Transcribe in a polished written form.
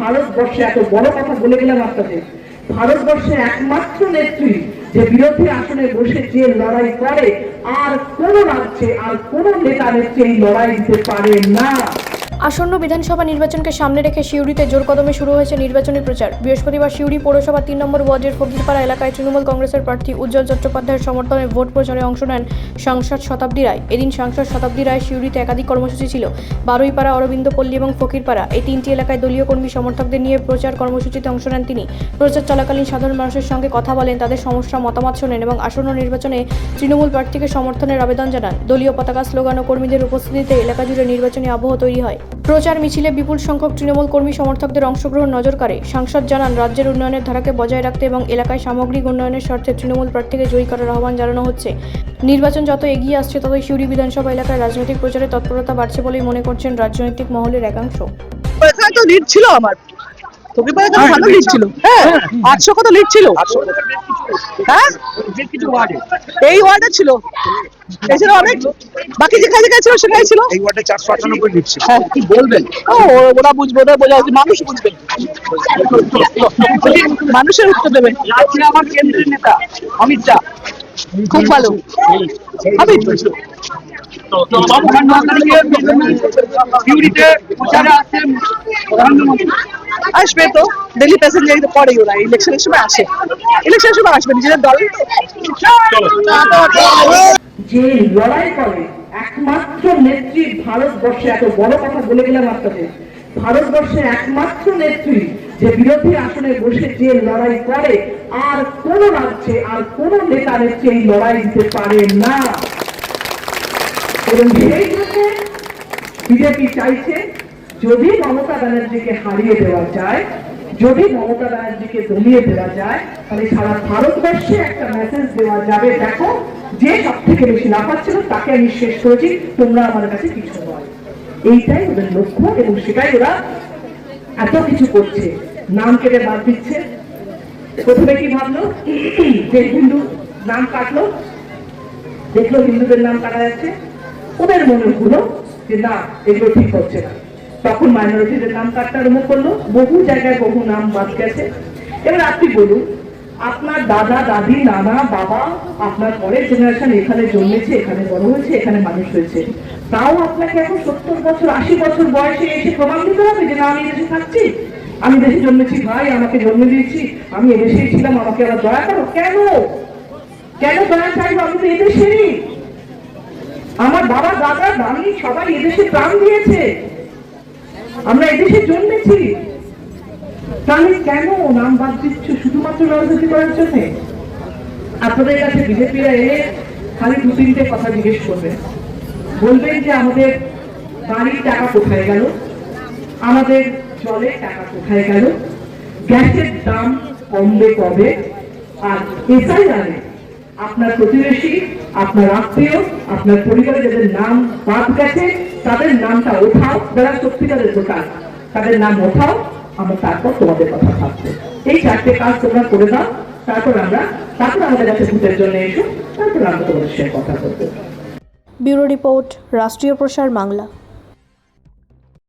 ভারতবর্ষে, এত বড় কথা বলে গেলাম আপনাদের, ভারতবর্ষের একমাত্র নেত্রী যে বিরোধী আসনে বসে যে লড়াই করে, আর কোন রাজ্যে আর কোন নেতা নেত্রী এই লড়াই দিতে পারে না। আসন্ন বিধানসভা নির্বাচনকে সামনে রেখে সিউড়িতে জোর কদমে শুরু হয়েছে নির্বাচনী প্রচার। বৃহস্পতিবার সিউড়ি পৌরসভা 3 নম্বর ওয়ার্ডের ফকিরপাড়া এলাকায় তৃণমূল কংগ্রেসের প্রার্থী উজ্জ্বল চট্টোপাধ্যায়ের সমর্থনে ভোট প্রচারে অংশ নেন সাংসদ শতাব্দী রায়। এদিন সাংসদ শতাব্দী রায় সিউড়িতে একাধিক কর্মসূচি ছিল। বারুইপাড়া, অরবিন্দপল্লী এবং ফকিরপাড়া এই 3টি এলাকায় দলীয় কর্মী সমর্থকদের নিয়ে প্রচার কর্মসূচিতে অংশ নেন তিনি। প্রচার চলাকালীন সাধারণ মানুষের সঙ্গে কথা বলেন, তাদের সমস্যা মতামত শোনেন এবং আসন্ন নির্বাচনে তৃণমূল প্রার্থীকে সমর্থনের আবেদন জানান। দলীয় পতাকা, স্লোগান ও কর্মীদের উপস্থিতিতে এলাকা জুড়ে নির্বাচনী আবহ তৈরি হয়। প্রচার মিছিলে বিপুল সংখ্যক তৃণমূল কর্মী সমর্থকদের অংশগ্রহণ নজর কাড়ে। সাংসদ জানান, রাজ্যের উন্নয়নের ধারাকে বজায় রাখতে এবং এলাকায় সামগ্রিক উন্নয়নের স্বার্থে তৃণমূল প্রার্থীকে জয়ী করার আহ্বান জানানো হচ্ছে। নির্বাচন যত এগিয়ে আসছে ততই সিউড়ি বিধানসভা এলাকায় রাজনৈতিক প্রচারে তৎপরতা বাড়ছে বলেই মনে করছেন রাজনৈতিক মহলের একাংশ। এখানে তো লিড ছিল আমার, ফকিরপাড়ায় তো ভালো লিড ছিল। হ্যাঁ, 800 কত লিড ছিল। হ্যাঁ, এই ওয়ার্ডে ছিল, এছাড়া অনেক বাকি যেখানে যেখানে ছিল সেটাই ছিল। এই ওয়ার্ডে 498 লিড ছিল। হ্যাঁ, কি বলবেন? ওরা বুঝবে, ওদের বোঝা উচিত, মানুষ বুঝবে, মানুষের উত্তর দেবে। আমার কেন্দ্রের নেতা অমিত শাহ খুব ভালো। আমি আসবে তো, ডেলি প্যাসেঞ্জারই তো পড়েই, ওরা ইলেকশনের সময় আসে, ইলেকশনের সময় আসবে নিজেদের দল। যে লড়াই করে একমাত্র নেত্রী ভারতবর্ষে, এত বড় কথা বলে গেলাম আপনাদের, ভারতবর্ষের একমাত্র নেত্রী যে বিরোধী আসনে বসে যে লড়াই করে, আর কোন রাজ্যে আর কোন নেতা নেত্রী এই লড়াই দিতে পারে না। এবং সেই জন্য বিজেপি চাইছে, যদি মমতা ব্যানার্জিকে হারিয়ে দেওয়া যায়, যদি মমতা ব্যানার্জিকে দমিয়ে দেওয়া যায়, তাহলে সারা ভারতবর্ষে একটা মেসেজ দেওয়া যাবে, দেখো যে সব থেকে বেশি লাফাচ্ছিল তাকে আমি শেষ করেছি, তোমরা আমার কাছে কিছু নয়। এইটাই ওদের লক্ষ্য এবং সেটাই ওরা এত কিছু করছে। নাম কেটে বাদ দিচ্ছে। প্রথমে কি ভাবলো যে হিন্দু নাম কাটলো, দেখলো হিন্দুদের নাম কাটা যাচ্ছে, ওদের মনে হলো যে না, এগুলো ঠিক হচ্ছে না, তখন মাইনরিটিদের নাম কাটতে আরম্ভ করলো। বহু জায়গায় বহু নাম বাদ গেছে। এবার আপনি বলুন, আপনার দাদা, দাদি, নানা, বাবা, আপনার পরের জেনারেশন এখানে জন্মেছে, এখানে বড় হয়েছে, এখানে মানুষ হয়েছে, তাও আপনাকে এখন 70 বছর 80 বছর বয়সে এসে প্রমাণ দিতে হবে যে না, আমি দেশে থাকছি, আমি দেশে জন্মেছি, ভাই আমাকে জন্ম দিয়েছি, আমি এদেশেই ছিলাম, আমাকে আবার দয়া করো। কেন কেন দয়া চাইবো? আমি তো এদেশেরই, আমার বাবা, দাদা, দাদি সবাই এদেশে প্রাণ দিয়েছে, আমরা এদেশে জন্মেছি, তাহলে কেন নাম বাদ দিচ্ছ শুধুমাত্র রাজনীতি করার জন্য? আপনাদের কাছে বিজেপিরা এলে খালি 2-3টে কথা জিজ্ঞেস করবেন, বলবেন যে আমাদের বাড়ির টাকা কোথায় গেল, আমাদের জলের টাকা কোথায় গেল, গ্যাসের দাম কমবে কবে, আর এসআইআরে আপনার প্রতিবেশী, আপনার আত্মীয়, আপনার পরিবারে যাদের নাম বাদ গেছে তাদের নামটা ওঠাও, যারা সত্যিকারের ভোটার তাদের নাম ওঠাও, আমরা তারপর তোমাদের কথা ভাববো। এই 4টে কাজ তোমরা করে দাও, তারপর আমাদের কাছে ভোটের জন্য এসো, তারপর আমরা তোমাদের সাথে কথা বলবো। ব্যুরো রিপোর্ট, রাষ্ট্রীয় প্রসার বাংলা।